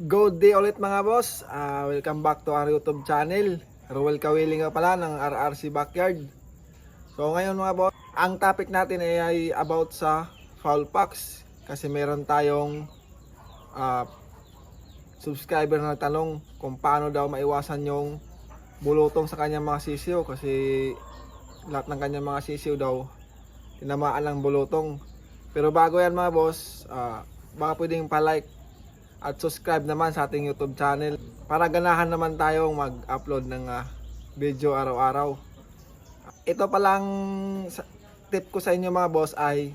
Good day ulit mga boss. Welcome back to our YouTube channel. Ruel Kawiling nga pala ng RRC Backyard. So ngayon mga boss, ang topic natin ay about sa fowl pox. Kasi meron tayong subscriber na tanong kung paano daw maiwasan yung bulutong sa kanyang mga sisiyo. Kasi lahat ng kanyang mga sisiyo daw tinamaan ng bulutong. Pero bago yan mga boss, baka pwedeng pa-like at subscribe naman sa ating YouTube channel para ganahan naman tayong mag-upload ng video araw-araw. Ito palang tip ko sa inyo mga boss ay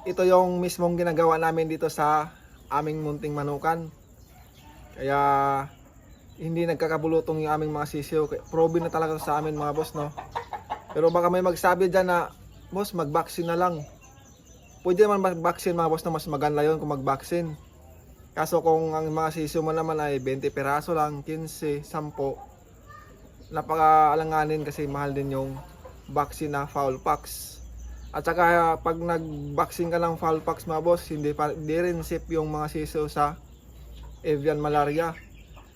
ito yung mismong ginagawa namin dito sa aming munting manukan. Kaya hindi nagkakabulutong yung aming mga sisiyo. Proven na talaga sa amin mga boss, no? Pero baka may magsabi dyan na, boss, mag-vaccine na lang. Pwede naman mag-vaccine mga boss, na mas maganda yun kung mag-vaccine. Kaso kung ang mga sisiyo mo naman ay 20 peraso lang, 15, 10, napaka-alanganin kasi mahal din yung vaccine na fowl pox. At saka pag nag-vaccine ka ng fowl pox mga boss, hindi rin safe yung mga sisiyo sa avian malaria.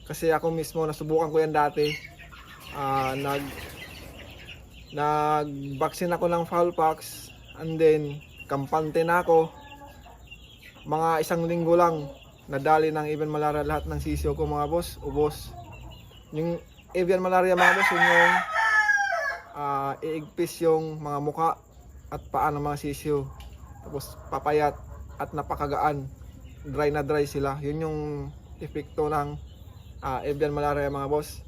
Kasi ako mismo nasubukan ko yan dati. Nag-vaccine ako ng fowl pox and then kampante na ako. Mga 1 linggo lang nadali ng avian malaria lahat ng sisiyo ko mga boss, ubos. Yung avian malaria mga boss, yun yung iigpis yung mga muka at paa ng mga sisiyo. Tapos papayat at napakagaan, dry na dry sila. Yun yung epekto ng avian malaria mga boss.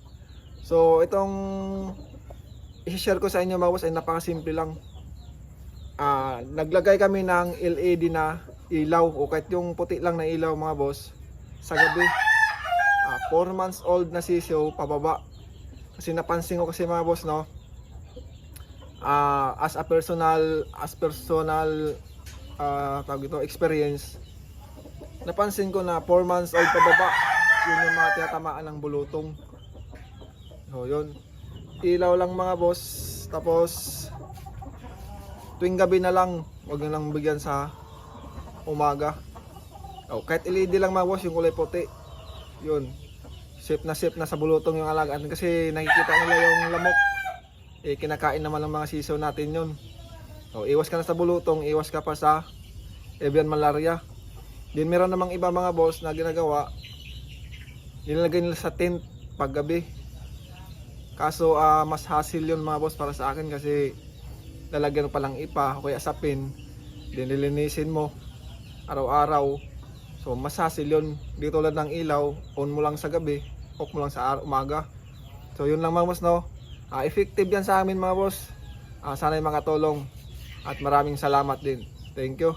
So itong i-share ko sa inyo mga boss ay napakasimple lang. Naglagay kami ng LED na ilaw o kahit yung puti lang na ilaw mga boss sa gabi. 4 months old na sisiyo pababa. Kasi napansin ko kasi mga boss, no, as personal tawag ito, experience, napansin ko na 4 months old pababa yun yung mga tinatamaan ng bulutong. So yun, ilaw lang mga boss. Tapos tuwing gabi na lang, wag na lang bigyan sa umaga. Kahit LED lang mga boss, yung kulay puti, yun, safe na sa bulutong yung alagaan. Kasi nakikita nila yung lamok, kinakain naman ng mga sisiyo natin yun. Iwas ka na sa bulutong, iwas ka pa sa avian malaria. Din meron namang iba mga boss na ginagawa, nilalagay nila sa tent pag gabi. Kaso mas hassle yun mga boss para sa akin, kasi lalagyan mo palang ipa o kaya sapin, din nilinisin mo araw-araw. So mas hassle yun. Di tulad ng ilaw, on mo lang sa gabi, off mo lang sa umaga. So yun lang mga boss, no. Effective yan sa amin mga boss. Sana'y makatulong at maraming salamat din. Thank you.